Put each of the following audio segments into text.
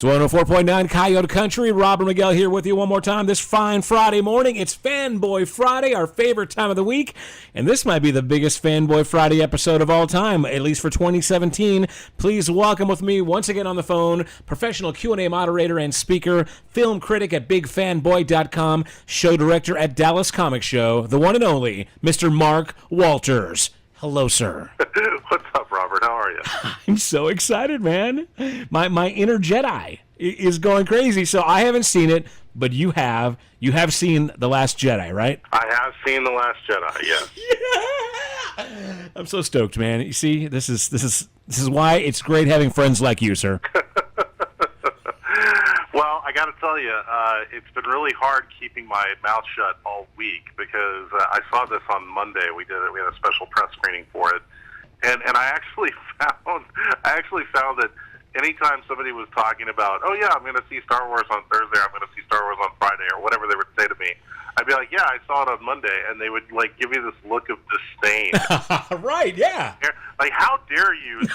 It's 104.9 Coyote Country. Robert Miguel here with you one more time this fine Friday morning. It's Fanboy Friday, our favorite time of the week. And this might be the biggest Fanboy Friday episode of all time, at least for 2017. Please welcome with me once again on the phone, professional Q&A moderator and speaker, film critic at BigFanboy.com, show director at Dallas Comic Show, the one and only Mr. Mark Walters. Hello, sir. What's up, Robert? How are you? I'm so excited, man. My inner Jedi is going crazy. So I haven't seen it, but you have. You have seen The Last Jedi, right? I have seen The Last Jedi, yes. Yeah! I'm so stoked, man. You see, this is why it's great having friends like you, sir. Well, I got to tell you, it's been really hard keeping my mouth shut all week because I saw this on Monday. We had a special press screening for it, and I actually found that anytime somebody was talking about, oh yeah, I'm going to see Star Wars on Thursday, I'm going to see Star Wars on Friday, or whatever they would say to me, I'd be like, yeah, I saw it on Monday, and they would like give me this look of disdain. Right? Yeah. Like, how dare you?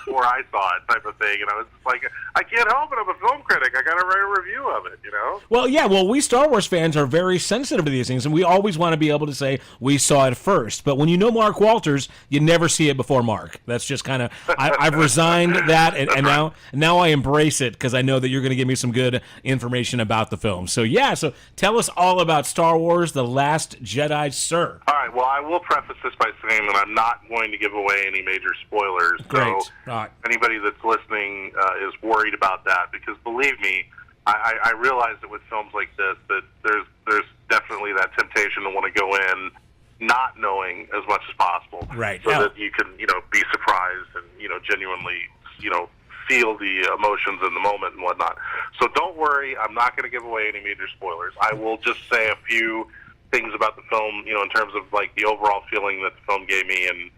Before I saw it, type of thing. You know, it's like, I can't help it. I'm a film critic. I got to write a review of it. You know. Well, yeah. Well, we Star Wars fans are very sensitive to these things, and we always want to be able to say we saw it first. But when you know Mark Walters, you never see it before Mark. That's just kind of. I've resigned that, and now I embrace it because I know that you're going to give me some good information about the film. So yeah. So tell us all about Star Wars: The Last Jedi, sir. All right. Well, I will preface this by saying that I'm not going to give away any major spoilers. Great. So anybody that's listening is worried about that because believe me, I realize that with films like this that there's definitely that temptation to want to go in not knowing as much as possible, right? So that you can be surprised and genuinely feel the emotions in the moment and whatnot. So don't worry, I'm not going to give away any major spoilers. I will just say a few things about the film, in terms of like the overall feeling that the film gave me and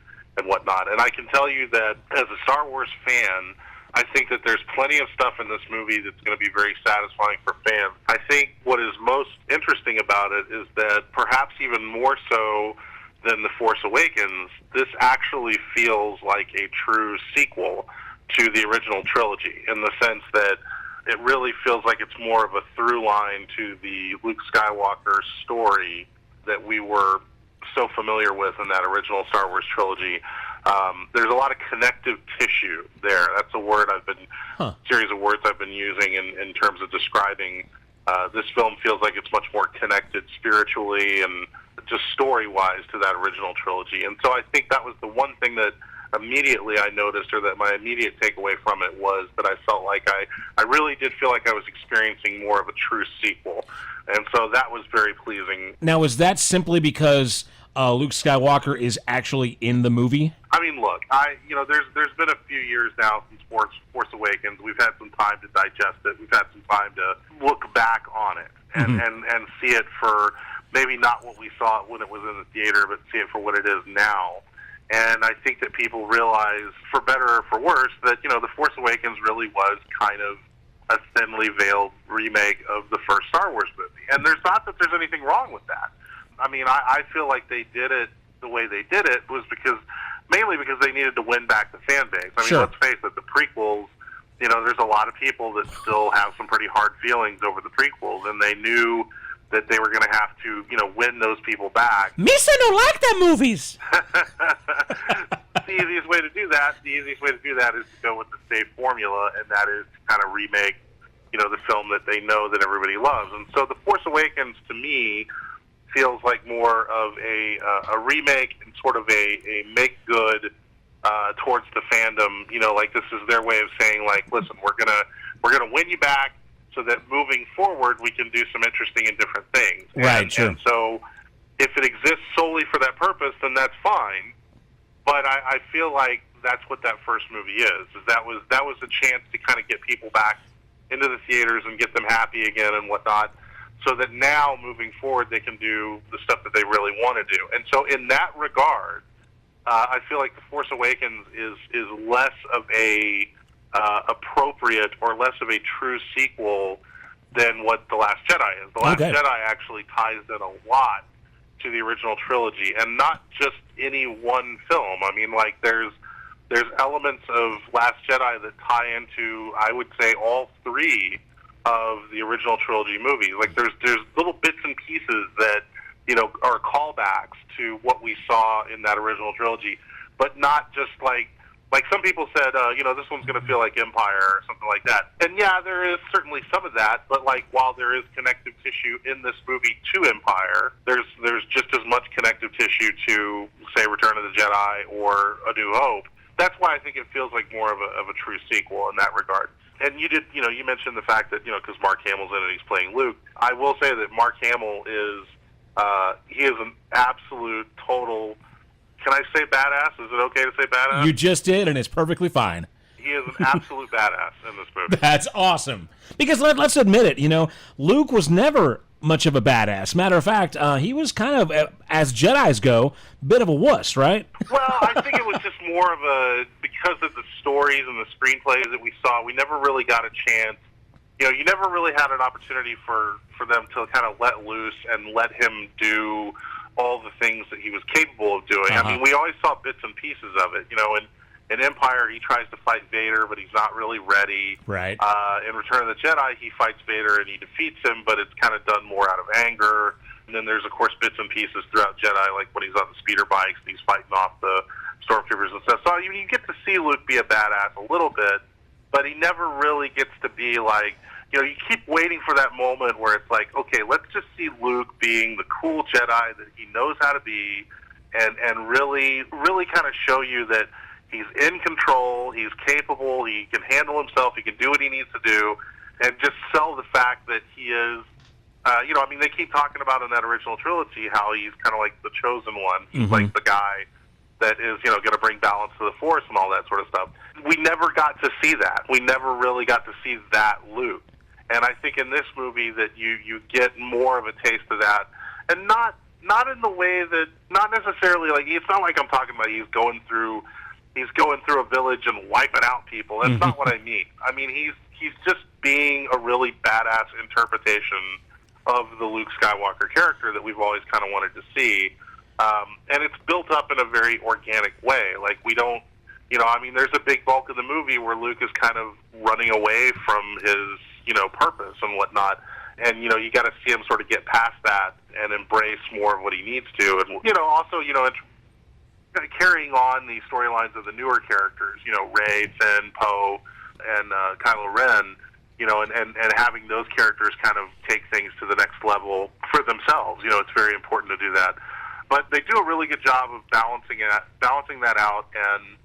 whatnot. And I can tell you that as a Star Wars fan, I think that there's plenty of stuff in this movie that's going to be very satisfying for fans. I think what is most interesting about it is that perhaps even more so than The Force Awakens, this actually feels like a true sequel to the original trilogy in the sense that it really feels like it's more of a through line to the Luke Skywalker story that we were so familiar with in that original Star Wars trilogy. There's a lot of connective tissue there. That's a word series of words I've been using in terms of describing this film. Feels like it's much more connected spiritually and just story-wise to that original trilogy. And so I think that was the one thing that immediately I noticed, or that my immediate takeaway from it was that I felt like I really did feel like I was experiencing more of a true sequel. And so that was very pleasing. Now, is that simply because Luke Skywalker is actually in the movie? I mean, look, there's been a few years now since Force Awakens. We've had some time to digest it. We've had some time to look back on it and see it for maybe not what we saw it when it was in the theater, but see it for what it is now. And I think that people realize, for better or for worse, that, The Force Awakens really was kind of a thinly veiled remake of the first Star Wars movie. And there's not that there's anything wrong with that. I mean, I feel like they did it the way they did it was mainly because they needed to win back the fan base. I mean, Sure. Let's face it, the prequels, there's a lot of people that still have some pretty hard feelings over the prequels, and they knew that they were going to have to, win those people back. Misa don't like them movies. The easiest way to do that is to go with the safe formula, and that is to kind of remake, the film that they know that everybody loves. And so The Force Awakens, to me, feels like more of a remake and sort of a make good towards the fandom. Like this is their way of saying, like, listen, we're gonna win you back, so that moving forward we can do some interesting and different things. Right. Sure. And so if it exists solely for that purpose, then that's fine. But I feel like that's what that first movie is that was a chance to kind of get people back into the theaters and get them happy again and whatnot, so that now moving forward they can do the stuff that they really want to do. And so in that regard, I feel like The Force Awakens is less of a appropriate or less of a true sequel than what The Last Jedi is. The Last Jedi actually ties in a lot to the original trilogy, and not just any one film. I mean, like there's there's elements of Last Jedi that tie into, I would say, all three of the original trilogy movies. Like there's little bits and pieces that, you know, are callbacks to what we saw in that original trilogy, but not just like some people said, you know, this one's going to feel like Empire or something like that. And yeah, there is certainly some of that, but like while there is connective tissue in this movie to Empire, there's just as much connective tissue to, say, Return of the Jedi or A New Hope. That's why I think it feels like more of a true sequel in that regard. And you mentioned the fact that, you know, because Mark Hamill's in it, he's playing Luke. I will say that Mark Hamill is, he is an absolute total, can I say badass? Is it okay to say badass? You just did, and it's perfectly fine. He is an absolute badass in this movie. That's awesome. Because let's admit it, you know, Luke was never much of a badass. Matter of fact, he was kind of, as Jedis go, a bit of a wuss, right? Well, I think it was just more of a, because of the stories and the screenplays that we saw, we never really got a chance. You know, you never really had an opportunity for them to kind of let loose and let him do all the things that he was capable of doing. I mean, we always saw bits and pieces of it. You know, in Empire, he tries to fight Vader, but he's not really ready. Right. In Return of the Jedi, he fights Vader and he defeats him, but it's kind of done more out of anger. And then there's, of course, bits and pieces throughout Jedi, like when he's on the speeder bikes and he's fighting off the stormtroopers and stuff. So you get to see Luke be a badass a little bit, but he never really gets to be like, you know, you keep waiting for that moment where it's like, okay, let's just see Luke being the cool Jedi that he knows how to be, and really kind of show you that he's in control, he's capable, he can handle himself, he can do what he needs to do, and just sell the fact that he is, you know, I mean, they keep talking about in that original trilogy how he's kind of like the chosen one. He's like the guy that is, you know, going to bring balance to the Force and all that sort of stuff. We never got to see that. We never really got to see that Luke. And I think in this movie that you get more of a taste of that, and not in the way that, not necessarily like, it's not like I'm talking about he's going through a village and wiping out people. That's not what I mean. I mean, he's just being a really badass interpretation of the Luke Skywalker character that we've always kind of wanted to see. And it's built up in a very organic way. Like, we don't, you know, I mean, there's a big bulk of the movie where Luke is kind of running away from his, you know, purpose and whatnot. And, you know, you got to see him sort of get past that and embrace more of what he needs to. And, you know, also, you know, carrying on the storylines of the newer characters, you know, Rey, Finn, Poe, and Kylo Ren, you know, and having those characters kind of take things to the next level for themselves. You know, it's very important to do that. But they do a really good job of balancing that out. And,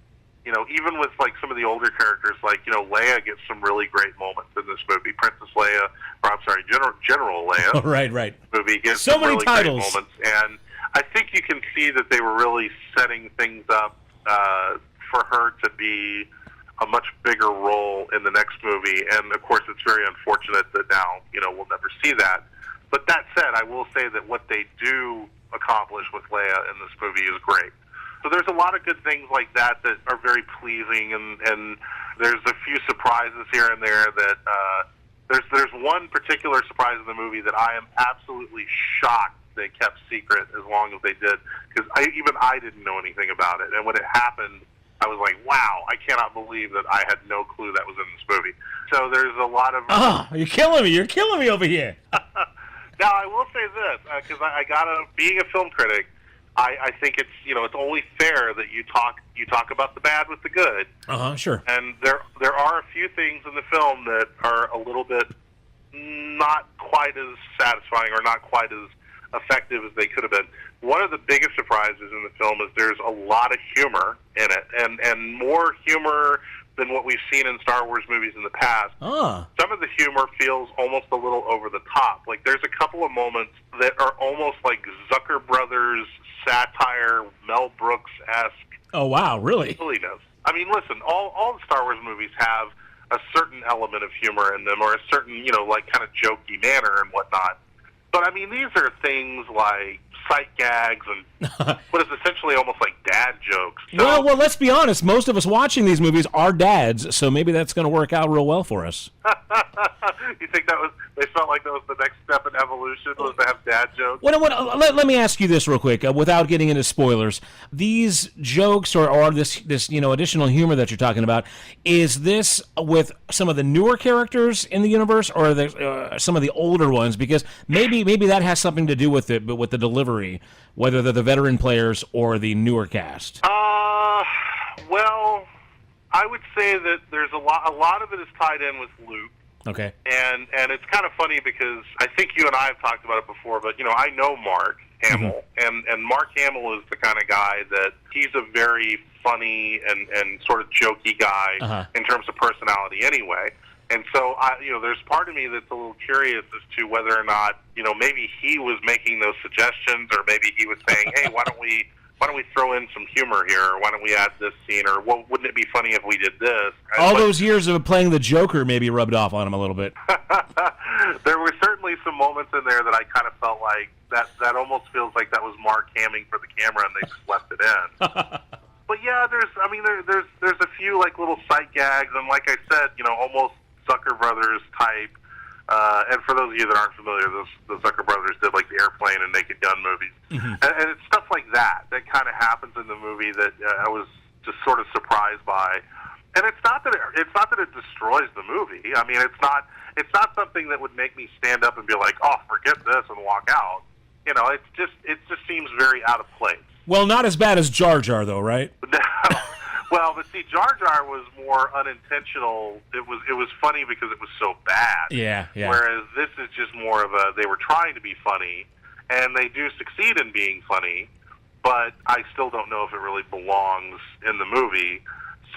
you know, even with, like, some of the older characters, like, you know, Leia gets some really great moments in this movie. Princess Leia, or I'm sorry, General Leia. Oh, right. Movie gets so some many really titles. great moments. And I think you can see that they were really setting things up for her to be a much bigger role in the next movie. And, of course, it's very unfortunate that now, you know, we'll never see that. But that said, I will say that what they do accomplish with Leia in this movie is great. So there's a lot of good things like that that are very pleasing, and there's a few surprises here and there that there's one particular surprise in the movie that I am absolutely shocked they kept secret as long as they did, because even I didn't know anything about it. And when it happened, I was like, wow, I cannot believe that I had no clue that was in this movie. So there's a lot of... Oh, you're killing me. You're killing me over here. Now, I will say this, because I gotta, being a film critic, I think it's, you know, it's only fair that you talk about the bad with the good. Sure. And there are a few things in the film that are a little bit not quite as satisfying or not quite as effective as they could have been. One of the biggest surprises in the film is there's a lot of humor in it, and more humor than what we've seen in Star Wars movies in the past. Some of the humor feels almost a little over the top. Like, there's a couple of moments that are almost like Zucker Brothers satire, Mel Brooks-esque. Oh, wow, really? Silliness. I mean, listen, all the Star Wars movies have a certain element of humor in them, or a certain, you know, like, kind of jokey manner and whatnot. But, I mean, these are things like sight gags and what is essentially almost like dad jokes. So, well, let's be honest. Most of us watching these movies are dads, so maybe that's going to work out real well for us. you think they felt like that was the next step in evolution, was to have dad jokes? Let me ask you this real quick, without getting into spoilers. These jokes or this additional humor that you're talking about, is this with some of the newer characters in the universe, or some of the older ones? Because maybe that has something to do with it, but with the delivery, whether they're the veteran players or the newer cast. Well, I would say that there's a lot of it is tied in with Luke. Okay. And it's kind of funny because I think you and I have talked about it before, but I know Mark Hamill, and Mark Hamill is the kind of guy that he's a very funny and sort of jokey guy in terms of personality anyway. And so there's part of me that's a little curious as to whether or not maybe he was making those suggestions, or maybe he was saying, hey, why don't we throw in some humor here, or why don't we add this scene, or wouldn't it be funny if we did this? All those years of playing the Joker maybe rubbed off on him a little bit. There were certainly some moments in there that I kind of felt like that almost feels like that was Mark hamming for the camera and they just left it in. But yeah, there's a few like little sight gags, and like I said, almost Zucker Brothers type. And for those of you that aren't familiar, the Zucker Brothers did like the Airplane and Naked Gun movies, and it's stuff like that kind of happens in the movie that I was just sort of surprised by. And it's not that it destroys the movie. I mean, it's not something that would make me stand up and be like, oh, forget this, and walk out. It just seems very out of place. Well, not as bad as Jar Jar, though, right? Well, but see, Jar Jar was more unintentional. It was funny because it was so bad. Yeah. Whereas this is just more of they were trying to be funny, and they do succeed in being funny, but I still don't know if it really belongs in the movie.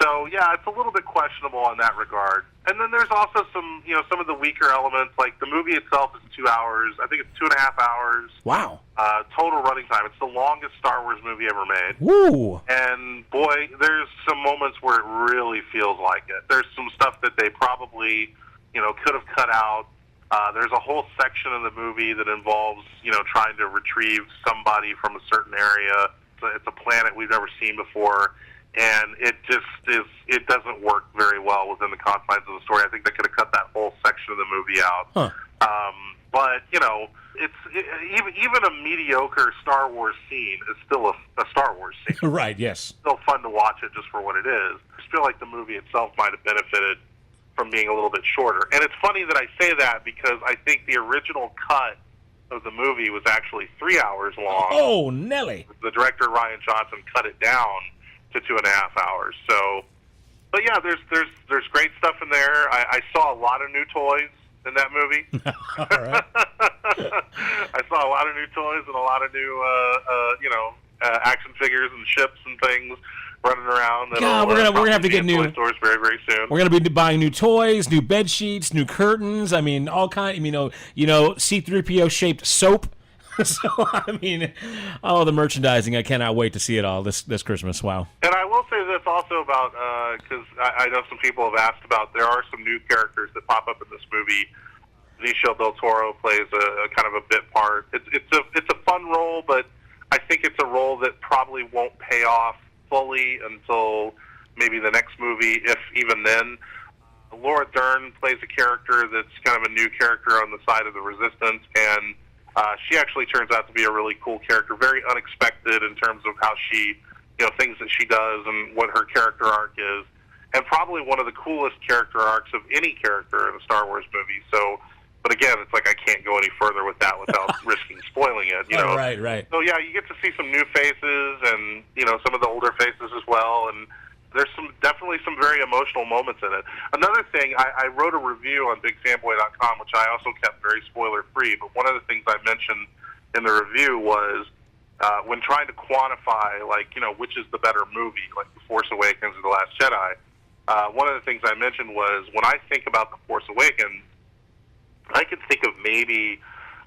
So yeah, it's a little bit questionable on that regard. And then there's also some of the weaker elements, like the movie itself is 2 hours. I think it's 2.5 hours. Wow. Total running time. It's the longest Star Wars movie ever made. Woo! And boy, there's some moments where it really feels like it. There's some stuff that they probably, could have cut out. There's a whole section of the movie that involves, trying to retrieve somebody from a certain area. It's a planet we've never seen before. And it just it doesn't work very well within the confines of the story. I think they could have cut that whole section of the movie out. But even a mediocre Star Wars scene is still a Star Wars scene. Right, yes. Still fun to watch it just for what it is. I just feel like the movie itself might have benefited from being a little bit shorter. And it's funny that I say that because I think the original cut of the movie was actually 3 hours long. Oh, Nelly. The director, Ryan Johnson, cut it down to 2.5 hours. So, but yeah, there's great stuff in there. I saw a lot of new toys in that movie. All right. I saw a lot of new toys and a lot of new, action figures and ships and things running around. God, we're gonna have to get new toy stores very, very soon. We're gonna be buying new toys, new bed sheets, new curtains. I mean, all kind. C-3PO shaped soap. So I mean, all the merchandising. I cannot wait to see it all this Christmas. Wow. And I will say this also about because I know some people have asked about. There are some new characters that pop up in this movie. Benicio del Toro plays a kind of a bit part. It's a fun role, but I think it's a role that probably won't pay off fully until maybe the next movie, if even then. Laura Dern plays a character that's kind of a new character on the side of the Resistance, and she actually turns out to be a really cool character, very unexpected in terms of how she, things that she does and what her character arc is, and probably one of the coolest character arcs of any character in a Star Wars movie. So, but again, it's like I can't go any further with that without risking spoiling it. Oh, right. So yeah, you get to see some new faces and some of the older faces as well, and there's definitely some very emotional moments in it. Another thing, I wrote a review on BigFanboy.com, which I also kept very spoiler-free, but one of the things I mentioned in the review was when trying to quantify, which is the better movie, like The Force Awakens or The Last Jedi, one of the things I mentioned was when I think about The Force Awakens, I can think of maybe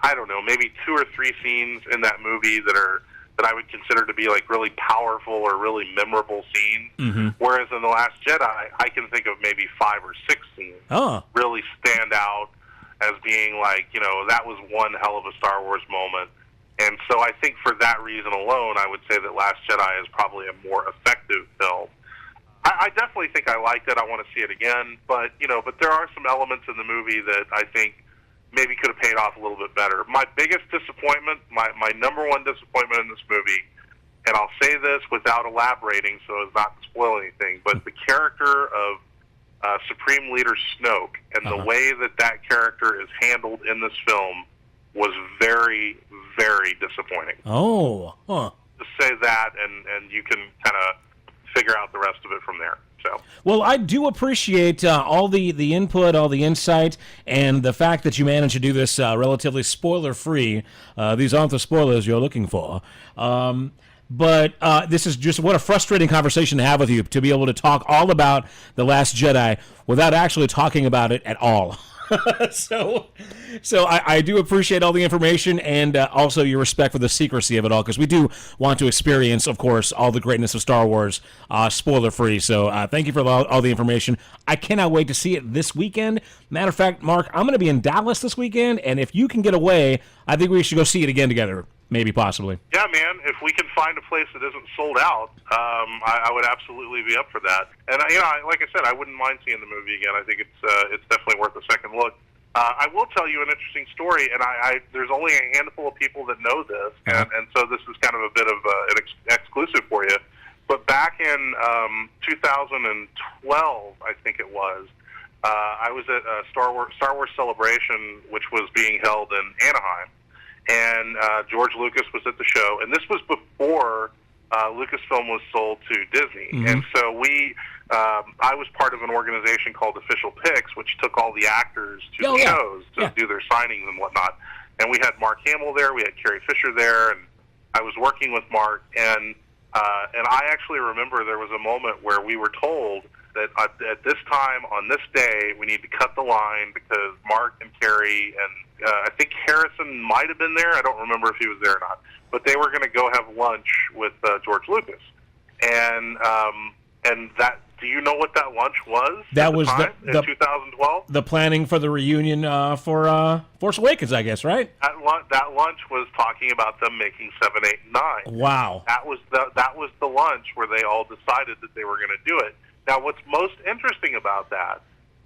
2 or 3 scenes in that movie that I would consider to be like really powerful or really memorable scenes. Mm-hmm. Whereas in The Last Jedi, I can think of maybe 5 or 6 scenes really stand out as being like, that was one hell of a Star Wars moment. And so I think for that reason alone, I would say that Last Jedi is probably a more effective film. I definitely think I liked it. I want to see it again, but there are some elements in the movie that I think maybe could have paid off a little bit better. My biggest disappointment, my number one disappointment in this movie, and I'll say this without elaborating so as not to spoil anything, but the character of Supreme Leader Snoke and the way that character is handled in this film was very, very disappointing. Oh, huh. Just say that, and you can kind of figure out the rest of it from there. So. Well, I do appreciate all the input, all the insight, and the fact that you managed to do this relatively spoiler-free. These aren't the spoilers you're looking for. But this is just what a frustrating conversation to have with you, to be able to talk all about The Last Jedi without actually talking about it at all. So I do appreciate all the information and also your respect for the secrecy of it all, because we do want to experience, of course, all the greatness of Star Wars spoiler-free. So thank you for all the information. I cannot wait to see it this weekend. Matter of fact, Mark, I'm going to be in Dallas this weekend, and if you can get away, I think we should go see it again together. Maybe, possibly. Yeah, man. If we can find a place that isn't sold out, I would absolutely be up for that. And like I said, I wouldn't mind seeing the movie again. I think it's definitely worth a second look. I will tell you an interesting story, and there's only a handful of people that know this, and so this is kind of a bit of an exclusive for you. But back in 2012, I think it was, I was at a Star Wars Celebration, which was being held in Anaheim. And George Lucas was at the show, and this was before Lucasfilm was sold to Disney. Mm-hmm. And so I was part of an organization called Official Picks, which took all the actors to the shows to do their signings and whatnot. And we had Mark Hamill there, we had Carrie Fisher there, and I was working with Mark. And I actually remember there was a moment where we were told that at this time, on this day, we need to cut the line because Mark and Carrie and I think Harrison might have been there. I don't remember if he was there or not. But they were going to go have lunch with George Lucas. And that, do you know what that lunch was? That was in 2012? The planning for the reunion for Force Awakens, I guess, right? That lunch was talking about them making 7, 8, and 9. Wow. That was the lunch where they all decided that they were going to do it. Now, what's most interesting about that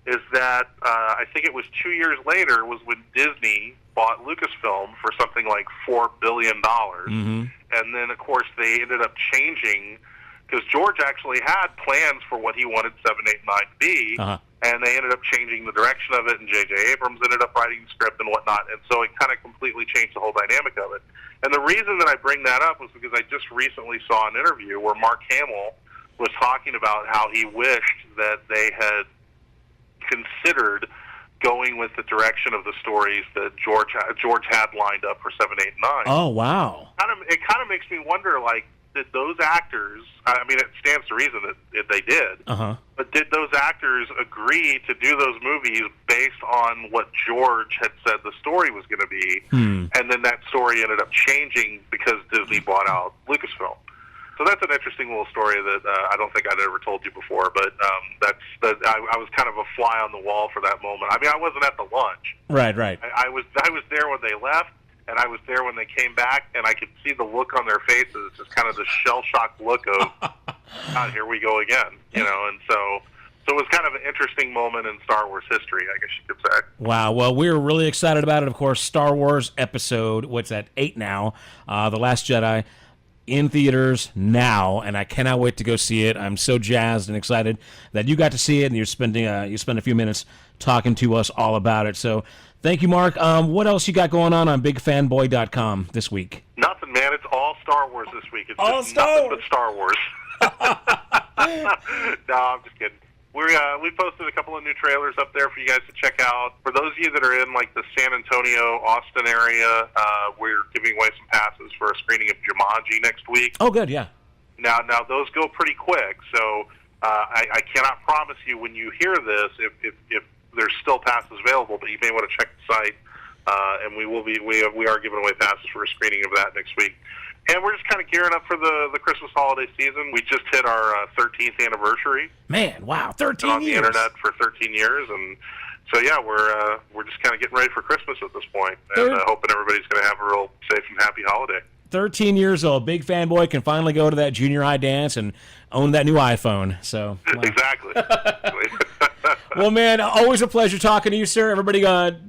is that I think it was 2 years later was when Disney bought Lucasfilm for something like $4 billion. Mm-hmm. And then, of course, they ended up changing, because George actually had plans for what he wanted 7, 8, 9 to be, and they ended up changing the direction of it, and J.J. Abrams ended up writing the script and whatnot, and so it kind of completely changed the whole dynamic of it. And the reason that I bring that up was because I just recently saw an interview where Mark Hamill was talking about how he wished that they had considered going with the direction of the stories that George had lined up for 7, 8, and 9. Oh, wow. It kind of makes me wonder, like, did those actors, I mean, it stands to reason that they did, but did those actors agree to do those movies based on what George had said the story was going to be, and then that story ended up changing because Disney bought out Lucasfilm? So that's an interesting little story that I don't think I'd ever told you before, but I was kind of a fly on the wall for that moment. I mean, I wasn't at the lunch. Right. I was there when they left, and I was there when they came back, and I could see the look on their faces, just kind of the shell-shocked look of, God, here we go again, and so it was kind of an interesting moment in Star Wars history, I guess you could say. Wow. Well, we're really excited about it. Of course, Star Wars episode, what's that, 8 now, The Last Jedi, in theaters now, and I cannot wait to go see it. I'm so jazzed and excited that you got to see it, and you spent a few minutes talking to us all about it. So thank you, Mark. What else you got going on BigFanboy.com this week? Nothing, man. It's all Star Wars this week. It's all just nothing but Star Wars. No, I'm just kidding. We posted a couple of new trailers up there for you guys to check out. For those of you that are in like the San Antonio, Austin area, we're giving away some passes for a screening of Jumanji next week. Oh, good, yeah. Now those go pretty quick, so I cannot promise you when you hear this if there's still passes available, but you may want to check the site, and we are giving away passes for a screening of that next week. And we're just kind of gearing up for the Christmas holiday season. We just hit our 13th anniversary. Man, wow, 13 on years. The internet for 13 years, and So yeah, we're just kind of getting ready for Christmas at this point, and hoping everybody's going to have a real safe and happy holiday. 13 years old, big fanboy, can finally go to that junior high dance and own that new iPhone. So wow. Exactly. Well, man, always a pleasure talking to you, sir. Everybody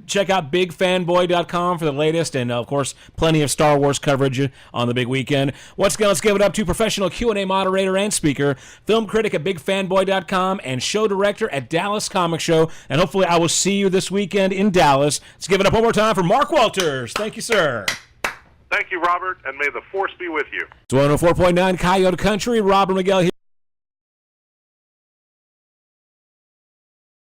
check out bigfanboy.com for the latest, and, of course, plenty of Star Wars coverage on the big weekend. Once again, let's give it up to professional Q&A moderator and speaker, film critic at bigfanboy.com, and show director at Dallas Comic Show. And hopefully I will see you this weekend in Dallas. Let's give it up one more time for Mark Walters. Thank you, sir. Thank you, Robert, and may the Force be with you. It's 104.9 Coyote Country. Robert Miguel here.